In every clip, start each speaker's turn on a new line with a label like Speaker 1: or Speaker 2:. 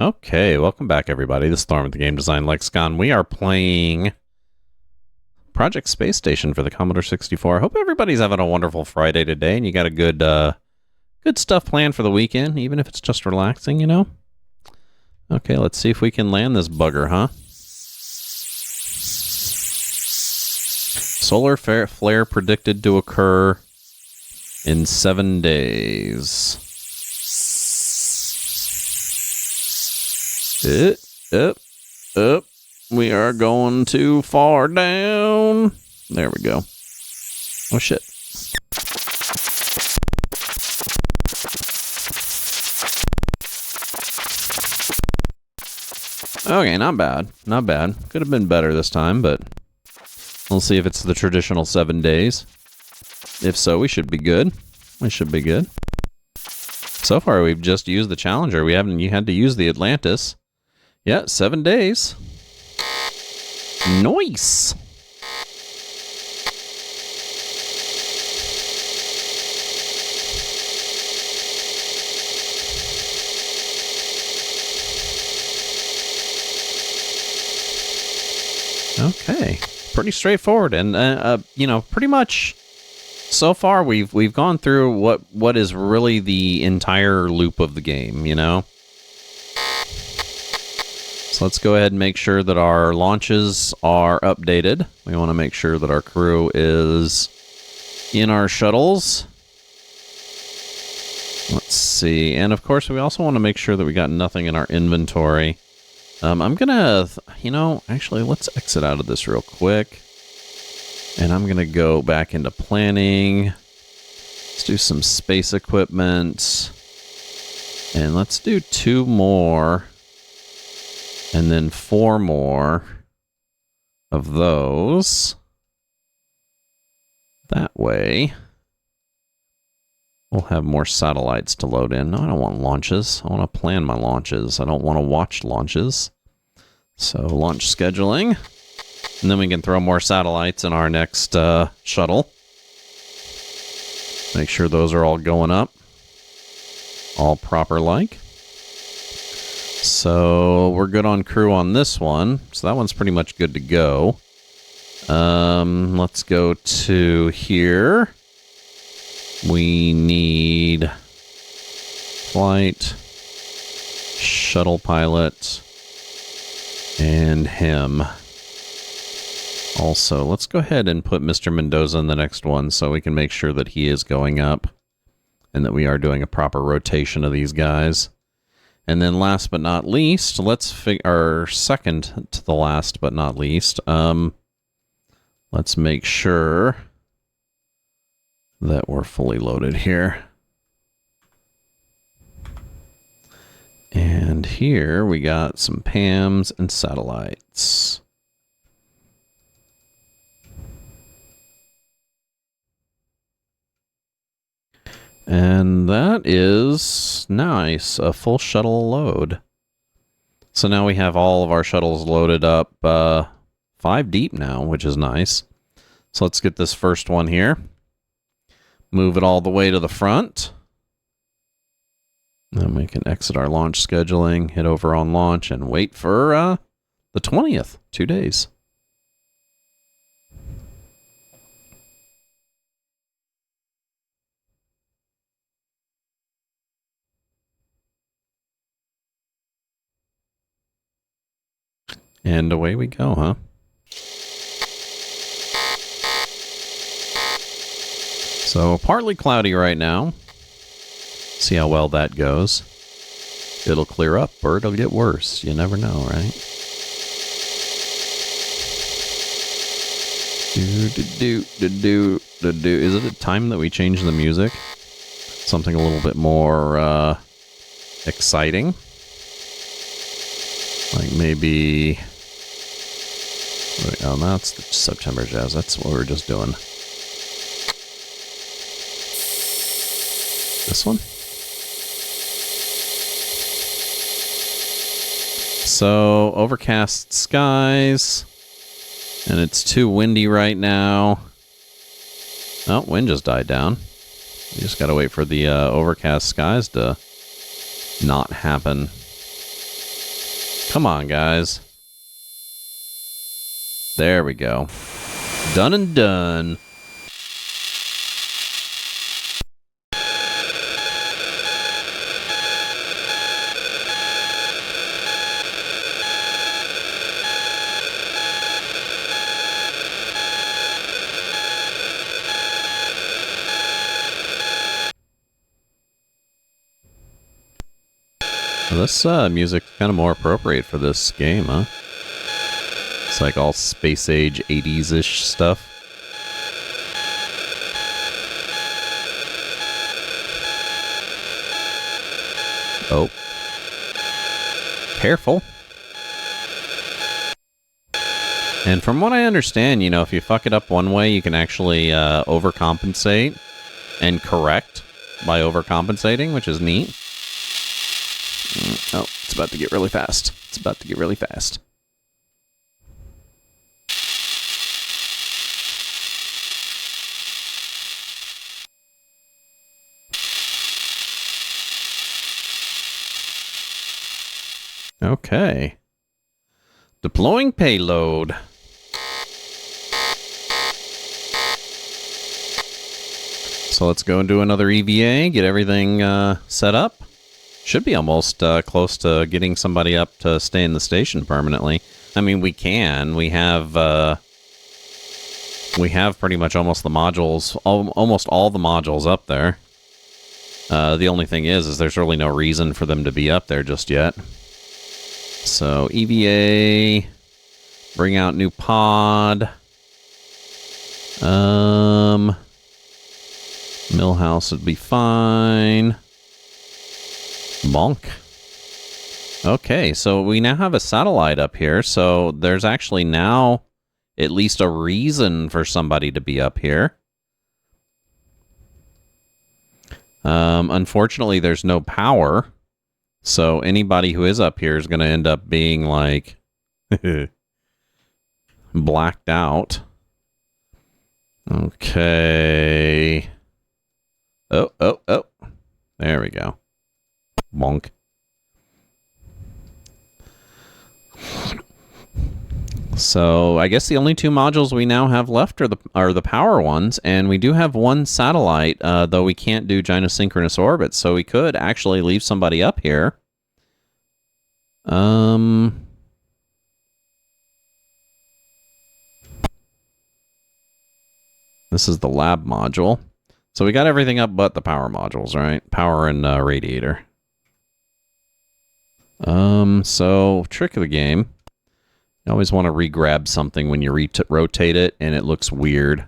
Speaker 1: Okay, welcome back, everybody. This is Thorn with the Game Design Lexicon. We are playing Project Space Station for the Commodore 64. I hope everybody's having a wonderful Friday today, and you got a good stuff planned for the weekend, even if it's just relaxing, you know? Okay, let's see if we can land this bugger, huh? Solar flare predicted to occur in 7 days. Up. We are going too far down. There we go. Oh, shit. Okay, not bad. Not bad. Could have been better this time, but we'll see if it's the traditional 7 days. If so, we should be good. We should be good. So far, we've just used the Challenger. We haven't had to use the Atlantis. Yeah, 7 days. Nice. Okay, pretty straightforward, and you know, pretty much so far we've gone through what is really the entire loop of the game, you know. So let's go ahead and make sure that our launches are updated. We want to make sure that our crew is in our shuttles. Let's see. And of course, we also want to make sure that we got nothing in our inventory. I'm going to, you know, actually, let's exit out of this real quick. And I'm going to go back into planning. Let's do some space equipment. And let's do 2 more. And then 4 more of those. That way, we'll have more satellites to load in. No, I don't want launches. I want to plan my launches. I don't want to watch launches. So, launch scheduling. And then we can throw more satellites in our next shuttle. Make sure those are all going up. All proper-like. So we're good on crew on this one. So that one's pretty much good to go. Let's go to here. We need flight, shuttle pilot, and him. Also, let's go ahead and put Mr. Mendoza in the next one so we can make sure that he is going up and that we are doing a proper rotation of these guys. And then last but not least, let's figure, second to the last but not least, let's make sure that we're fully loaded here. And here we got some PAMs and satellites. And that is nice, a full shuttle load. So now we have all of our shuttles loaded up 5 deep now, which is nice. So let's get this first one here. Move it all the way to the front. Then we can exit our launch scheduling, hit over on launch, and wait for the 20th, 2 days. And away we go, huh? So, partly cloudy right now. See how well that goes. It'll clear up, or it'll get worse. You never know, right? Is it a time that we change the music? Something a little bit more exciting. Like maybe... Oh, that's the September Jazz. That's what we were just doing. This one? So, overcast skies. And it's too windy right now. Oh, wind just died down. You just gotta wait for the overcast skies to not happen. Come on, guys. There we go. Done and done. Well, this music's kind of more appropriate for this game, huh? It's like all space age 80s-ish stuff. Oh. Careful. And from what I understand, you know, if you fuck it up one way, you can actually overcompensate and correct by overcompensating, which is neat. Oh, it's about to get really fast. It's about to get really fast. Okay. Deploying payload. So let's go and do another EVA, get everything set up. Should be almost close to getting somebody up to stay in the station permanently. I mean, we can. We have pretty much almost the modules, almost all the modules up there. The only thing is there's really no reason for them to be up there just yet. So EVA, bring out new pod. Millhouse would be fine. Bonk. Okay, so we now have a satellite up here, so there's actually now at least a reason for somebody to be up here. Unfortunately, there's no power, so anybody who is up here is going to end up being, like, blacked out. Okay. Oh. There we go. Bonk. So I guess the only two modules we now have left are the power ones, and we do have one satellite, though we can't do gynosynchronous orbits, so we could actually leave somebody up here. This is the lab module. So we got everything up but the power modules, right? Power and radiator. So trick of the game. You always want to re-grab something when you rotate it, and it looks weird.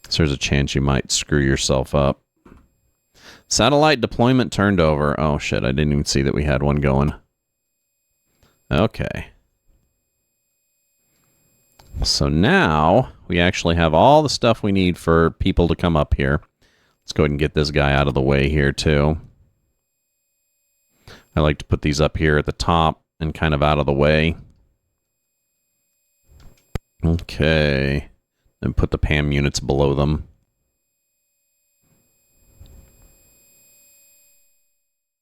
Speaker 1: So there's a chance you might screw yourself up. Satellite deployment turned over. Oh shit, I didn't even see that we had one going. Okay. So now we actually have all the stuff we need for people to come up here. Let's go ahead and get this guy out of the way here too. I like to put these up here at the top and kind of out of the way. Okay. And put the PAM units below them.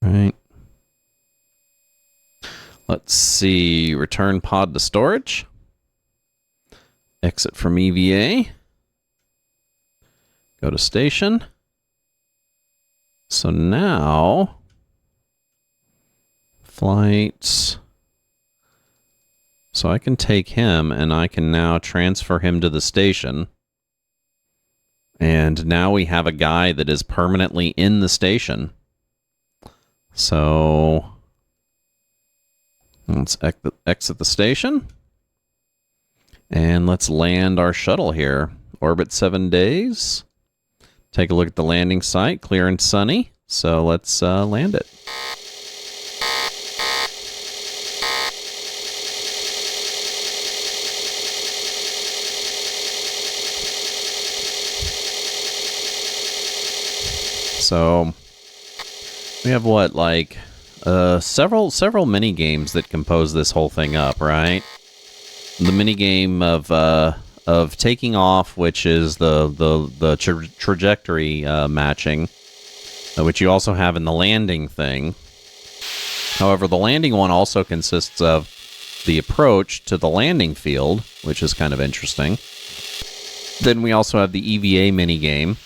Speaker 1: All right. Let's see. Return pod to storage. Exit from EVA. Go to station. So now, flights. So I can take him and I can now transfer him to the station. And now we have a guy that is permanently in the station. So let's exit the station. And let's land our shuttle here. Orbit 7 days. Take a look at the landing site. Clear and sunny. So let's land it. So we have what, like several mini games that compose this whole thing up, right? The mini game of taking off, which is the trajectory matching, which you also have in the landing thing. However, the landing one also consists of the approach to the landing field, which is kind of interesting. Then we also have the EVA minigame.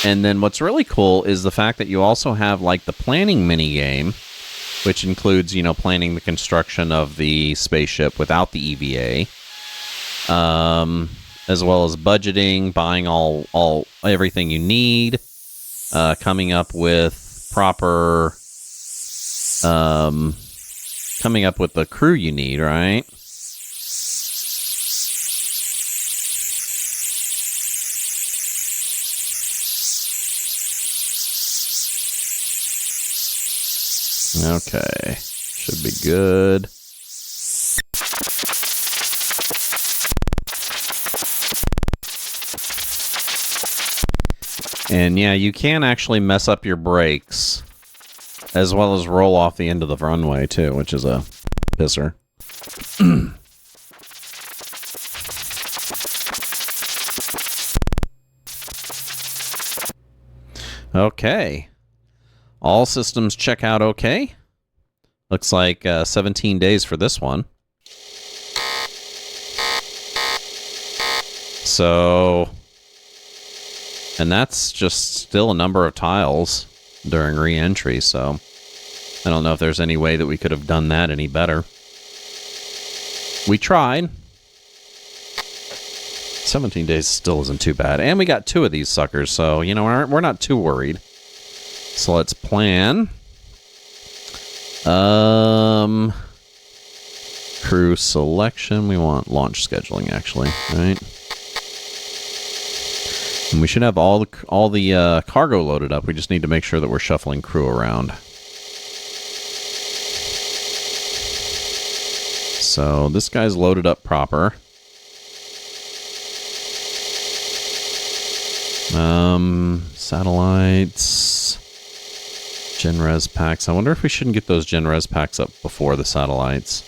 Speaker 1: And then what's really cool is the fact that you also have like the planning minigame, which includes, you know, planning the construction of the spaceship without the EVA, as well as budgeting, buying everything you need, coming up with proper, coming up with the crew you need, right? Okay, should be good. And yeah, you can actually mess up your brakes, as well as roll off the end of the runway too, which is a pisser. Okay. All systems check out okay. Looks like 17 days for this one. So, and that's just still a number of tiles during re-entry, so I don't know if there's any way that we could have done that any better. We tried. 17 days still isn't too bad. And we got 2 of these suckers, so, you know, we're not too worried. So let's plan. Crew selection. We want launch scheduling, actually, right? And we should have all the cargo loaded up. We just need to make sure that we're shuffling crew around. So this guy's loaded up proper. Satellites. Gen-Res packs. I wonder if we shouldn't get those Gen-Res packs up before the satellites.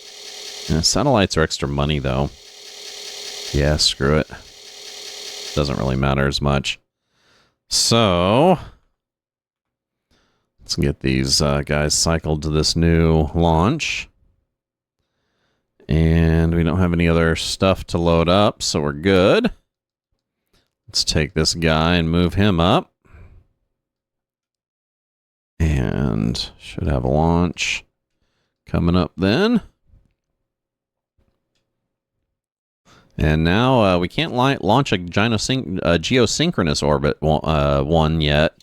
Speaker 1: Yeah, satellites are extra money, though. Yeah, screw it. Doesn't really matter as much. So, let's get these guys cycled to this new launch. And we don't have any other stuff to load up, so we're good. Let's take this guy and move him up. And should have a launch coming up then. And now we can't launch a geosynchronous orbit one yet,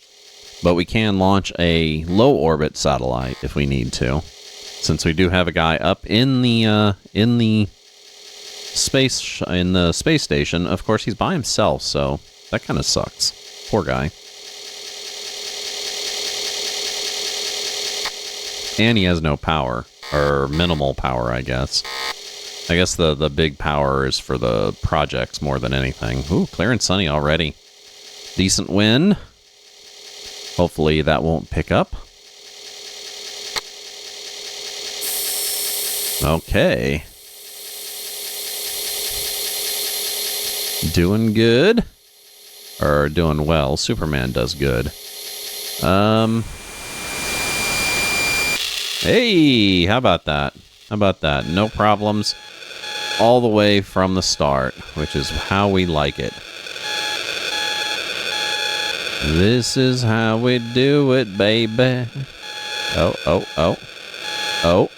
Speaker 1: but we can launch a low orbit satellite if we need to. Since we do have a guy up in the space station, of course he's by himself, so that kind of sucks. Poor guy. And he has no power, or minimal power, I guess. I guess the big power is for the projects more than anything. Ooh, clear and sunny already. Decent wind. Hopefully that won't pick up. Okay. Doing good. Or doing well. Superman does good. Hey, how about that? How about that? No problems all the way from the start, which is how we like it. This is how we do it, baby. Oh, oh, oh. Oh,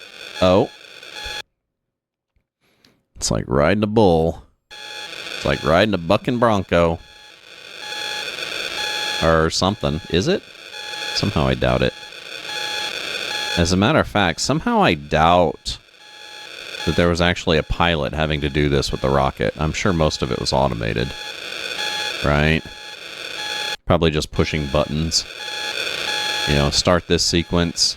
Speaker 1: oh. It's like riding a bull. It's like riding a bucking bronco. Or something. Is it? Somehow I doubt it. As a matter of fact, somehow I doubt that there was actually a pilot having to do this with the rocket. I'm sure most of it was automated. Right? Probably just pushing buttons. You know, start this sequence.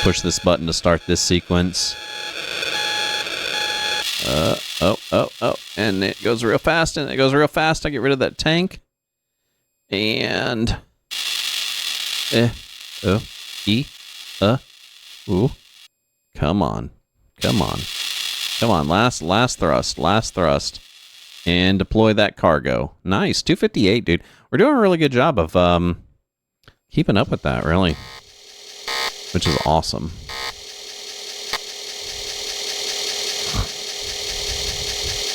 Speaker 1: Push this button to start this sequence. Oh. And it goes real fast, and it goes real fast. I get rid of that tank. And... Ooh. Come on. Come on. Come on. Last thrust. And deploy that cargo. Nice. 258, dude. We're doing a really good job of keeping up with that, really. which is awesome.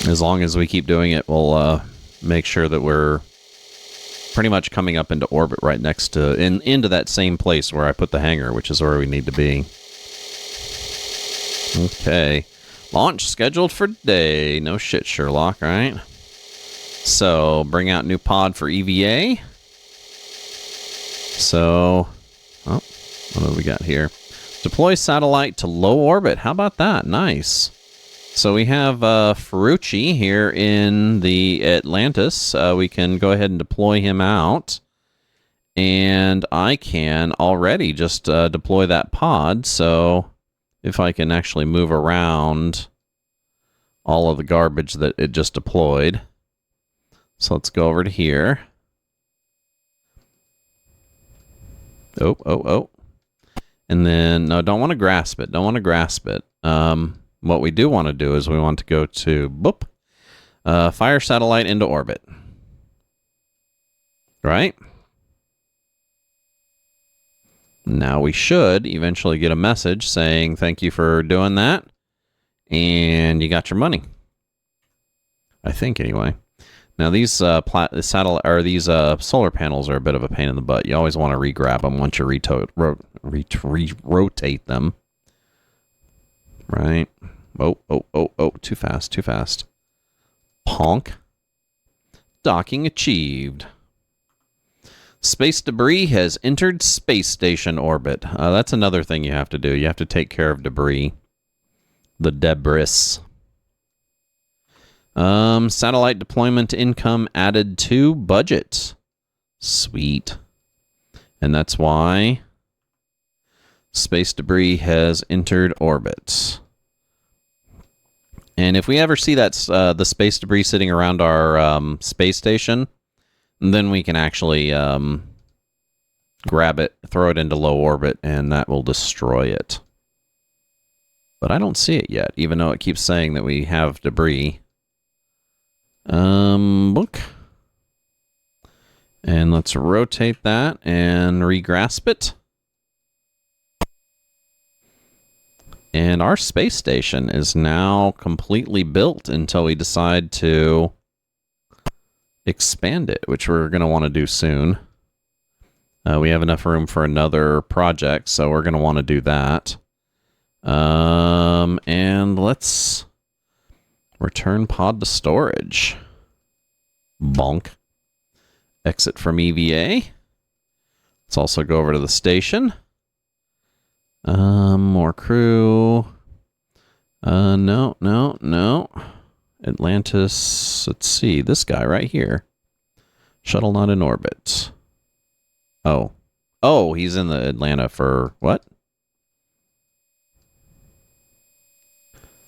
Speaker 1: As long as we keep doing it, we'll make sure that we're pretty much coming up into orbit right next to, into that same place where I put the hangar, which is where we need to be. Okay. Launch scheduled for today. No shit, Sherlock, right? So, bring out new pod for EVA. So, oh, what do we got here? Deploy satellite to low orbit. How about that? Nice. So we have Ferrucci here in the Atlantis. We can go ahead and deploy him out. And I can already just deploy that pod. So if I can actually move around all of the garbage that it just deployed. So let's go over to here. Oh. And then, no, don't want to grasp it. Don't want to grasp it. What we do want to do is we want to go to, boop, fire satellite into orbit. Right? Now we should eventually get a message saying thank you for doing that. And you got your money. I think, anyway. Now these satellite or these solar panels are a bit of a pain in the butt. You always want to re-grab them once you rotate them. Right? Oh! Too fast. Ponk. Docking achieved. Space debris has entered space station orbit. That's another thing you have to do. You have to take care of debris. The debris. Satellite deployment income added to budget. Sweet. And that's why space debris has entered orbit. And if we ever see that the space debris sitting around our space station, then we can actually grab it, throw it into low orbit, and that will destroy it. But I don't see it yet, even though it keeps saying that we have debris. Look. And let's rotate that and re-grasp it. And our space station is now completely built until we decide to expand it, which we're going to want to do soon. We have enough room for another project, so we're going to want to do that. And let's return pod to storage. Bonk. Exit from EVA. Let's also go over to the station. More crew. No. Atlantis. Let's see. This guy right here. Shuttle not in orbit. Oh, he's in the Atlanta for what?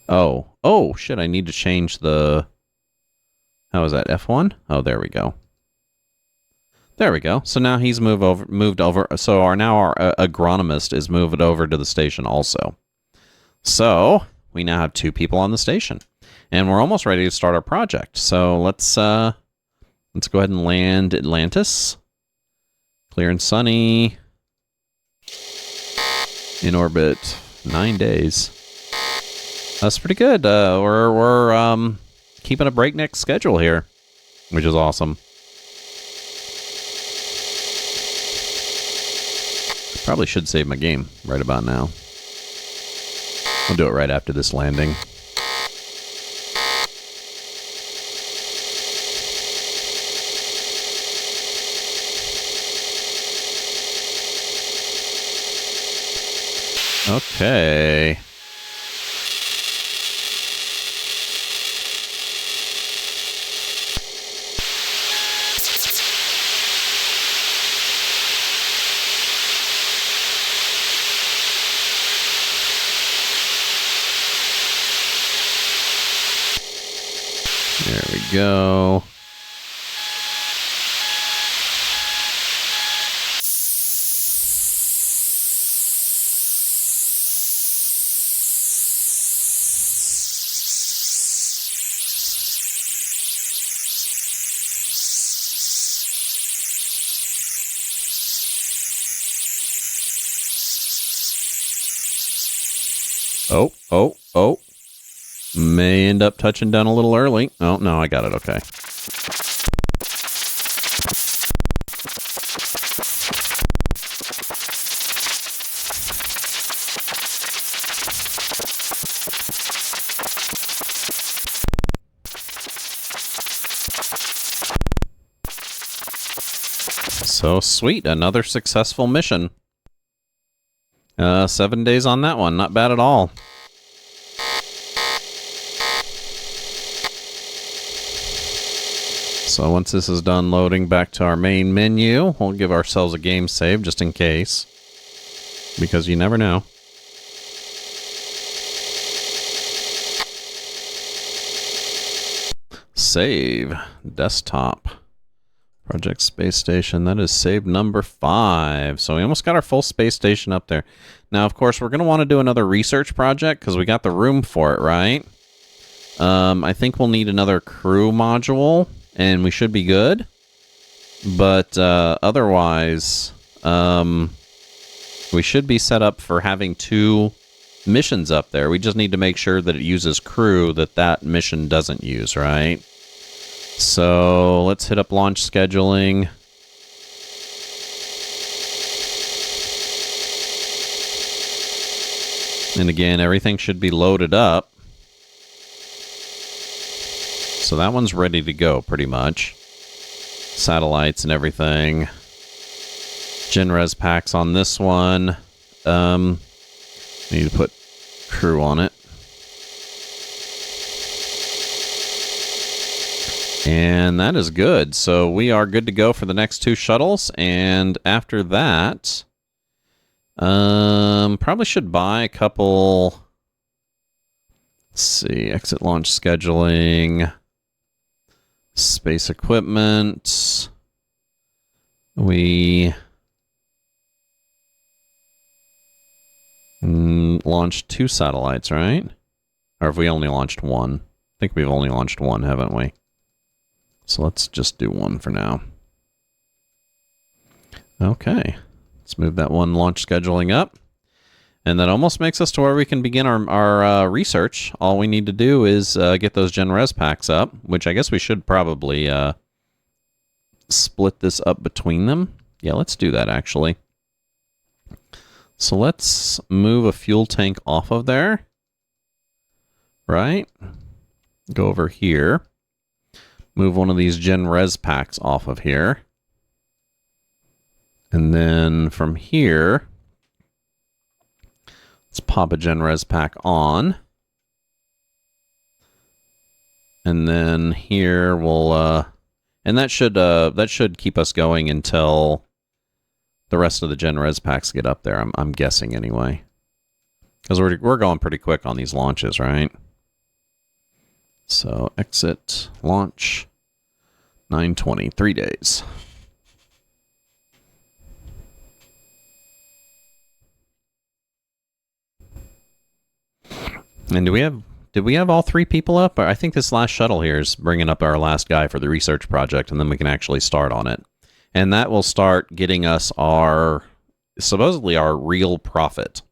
Speaker 1: Oh, shit. I need to change the... How is that? F1? Oh, there we go. There we go. So now he's moved over. So our agronomist is moved over to the station also. So we now have 2 people on the station, and we're almost ready to start our project. So let's go ahead and land Atlantis. Clear and sunny. In orbit. 9 days. That's pretty good. We're keeping a breakneck schedule here, which is awesome. Probably should save my game right about now. I'll do it right after this landing. Okay. There we go. Oh, oh, oh. May end up touching down a little early. Oh, no, I got it. Okay. So sweet. Another successful mission. 7 days on that one. Not bad at all. So once this is done loading back to our main menu, we'll give ourselves a game save just in case. Because you never know. Save. Desktop. Project Space Station. That is save number 5. So we almost got our full space station up there. Now, of course, we're going to want to do another research project because we got the room for it, right? I think we'll need another crew module, and we should be good. But otherwise, we should be set up for having 2 missions up there. We just need to make sure that it uses crew that mission doesn't use, right? So let's hit up launch scheduling. And again, everything should be loaded up. So that one's ready to go pretty much. Satellites and everything. GenRes packs on this one. Need to put crew on it. And that is good. So we are good to go for the next 2 shuttles. And after that, probably should buy a couple. Let's see, exit launch scheduling, space equipment. We launched 2 satellites, right? Or have we only launched 1? I think we've only launched 1, haven't we? So let's just do 1 for now. Okay. Let's move that 1 launch scheduling up. And that almost makes us to where we can begin our research. All we need to do is get those GenRes packs up, which I guess we should probably split this up between them. Yeah, let's do that, actually. So let's move a fuel tank off of there. Right? Go over here. Move one of these GenRes packs off of here. And then from here, let's pop a GenRes pack on. And then here we'll and that should keep us going until the rest of the GenRes packs get up there. I'm guessing anyway. Because we're going pretty quick on these launches, right? So exit, launch, 9:20, 3 days. And did we have all 3 people up? I think this last shuttle here is bringing up our last guy for the research project, and then we can actually start on it. And that will start getting us supposedly our real profit.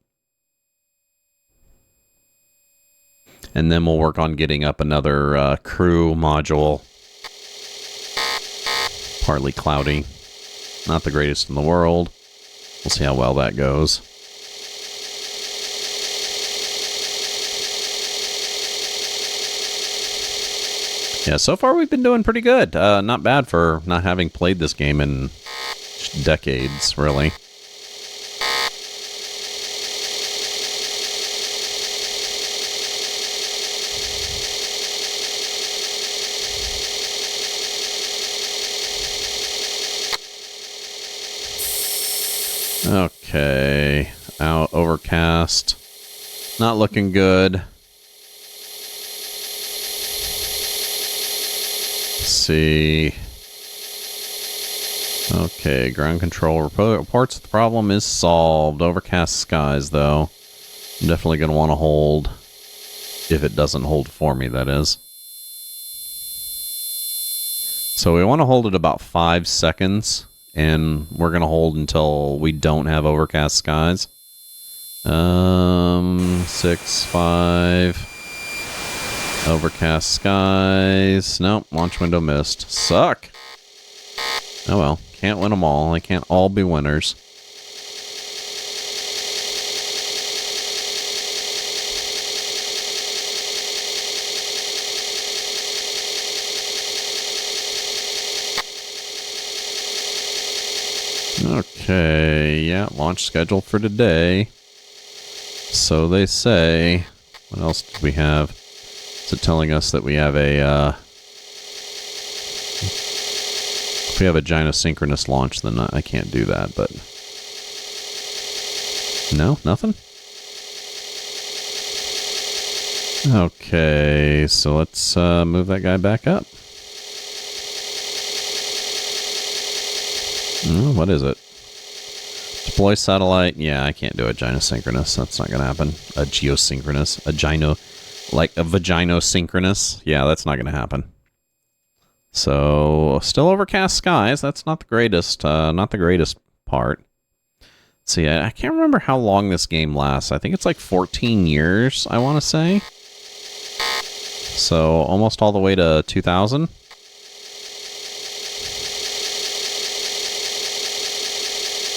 Speaker 1: And then we'll work on getting up another crew module. Partly cloudy. Not the greatest in the world. We'll see how well that goes. Yeah, so far we've been doing pretty good. Not bad for not having played this game in decades, really. Okay, out, overcast. Not looking good. Let's see. Okay, ground control reports the problem is solved. Overcast skies, though. I'm definitely going to want to hold. If it doesn't hold for me, that is. So we want to hold it about 5 seconds. And we're going to hold until we don't have overcast skies. 6, 5. Overcast skies. Nope, launch window missed. Suck. Oh well, can't win them all. They can't all be winners. Okay, yeah, launch scheduled for today. So they say. What else do we have? Is it telling us that we have a, if we have a gynosynchronous launch, then I can't do that, but... No? Nothing? Okay, so let's move that guy back up. What is it? Deploy satellite. Yeah, I can't do a gynosynchronous. That's not going to happen. A geosynchronous. Like a vaginosynchronous. Yeah, that's not going to happen. So, still overcast skies. That's not the greatest. Not the greatest part. Let's see, I can't remember how long this game lasts. I think it's like 14 years, I want to say. So, almost all the way to 2000.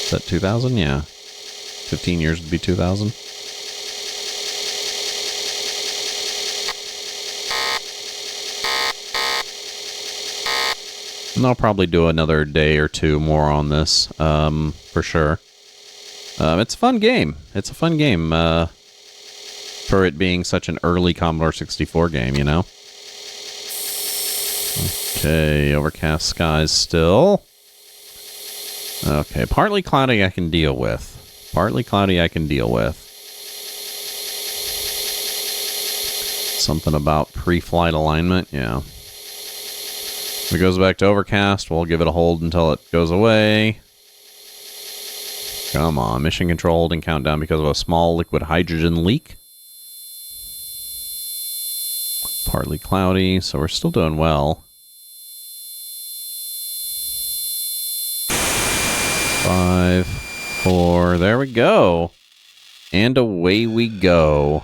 Speaker 1: Is that 2000? Yeah. 15 years would be 2000. And I'll probably do another day or two more on this, for sure. It's a fun game. It's a fun game, for it being such an early Commodore 64 game, you know? Okay, overcast skies still. Okay, partly cloudy I can deal with. Partly cloudy I can deal with. Something about pre-flight alignment, yeah. If it goes back to overcast, we'll give it a hold until it goes away. Come on, mission control holding countdown because of a small liquid hydrogen leak. Partly cloudy, so we're still doing well. 5, 4, there we go. And away we go.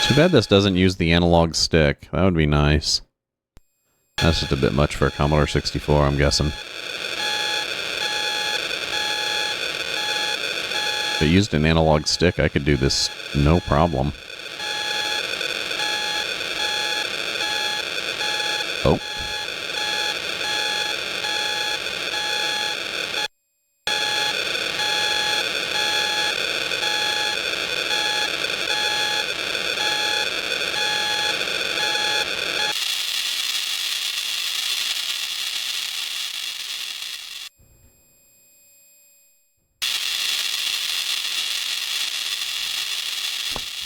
Speaker 1: Too bad this doesn't use the analog stick. That would be nice. That's just a bit much for a Commodore 64, I'm guessing. If it used an analog stick, I could do this no problem. Oh.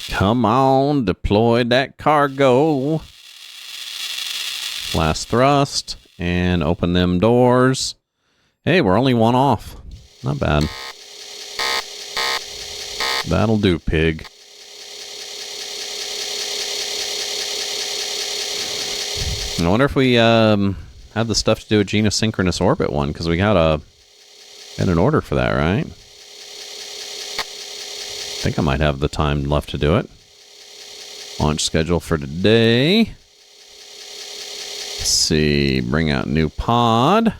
Speaker 1: Come on, deploy that cargo. Last thrust, and open them doors. Hey, we're only one off. Not bad. That'll do, pig. I wonder if we have the stuff to do a geosynchronous orbit one, because we got an order for that, right? I think I might have the time left to do it. Launch schedule for today. Let's see. Bring out new pod.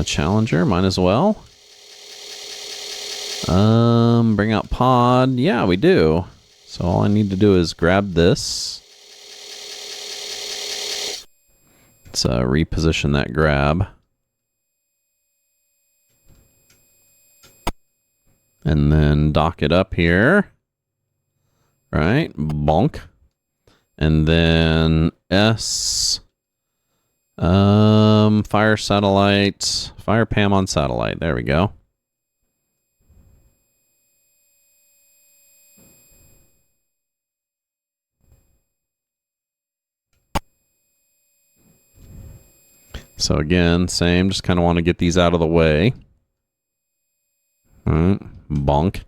Speaker 1: Challenger, might as well. Bring out pod. Yeah, we do. So all I need to do is grab this. Let's reposition that grab. And then dock it up here. Right? Bonk. And then S. Fire satellite. Fire Pam on satellite. There we go. So again, same. Just kind of want to get these out of the way. All right. Bonk.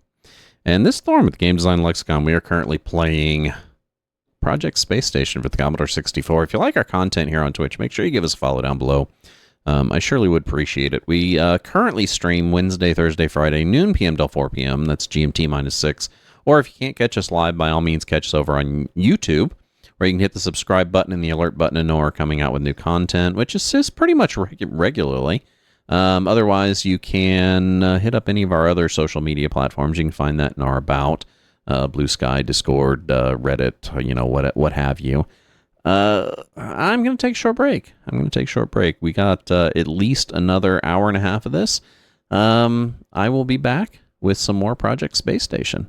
Speaker 1: And this is Thorn with Game Design Lexicon. We are currently playing Project Space Station for the Commodore 64. If you like our content here on Twitch, make sure you give us a follow down below. I surely would appreciate it. We currently stream Wednesday, Thursday, Friday, noon p.m. till 4 p.m. That's GMT minus 6. Or if you can't catch us live, by all means, catch us over on YouTube, where you can hit the subscribe button and the alert button to know we're coming out with new content, which is pretty much regularly. Otherwise, you can hit up any of our other social media platforms. You can find that in our About, Blue Sky, Discord, Reddit, what have you. I'm going to take a short break. We got at least another hour and a half of this. I will be back with some more Project Space Station.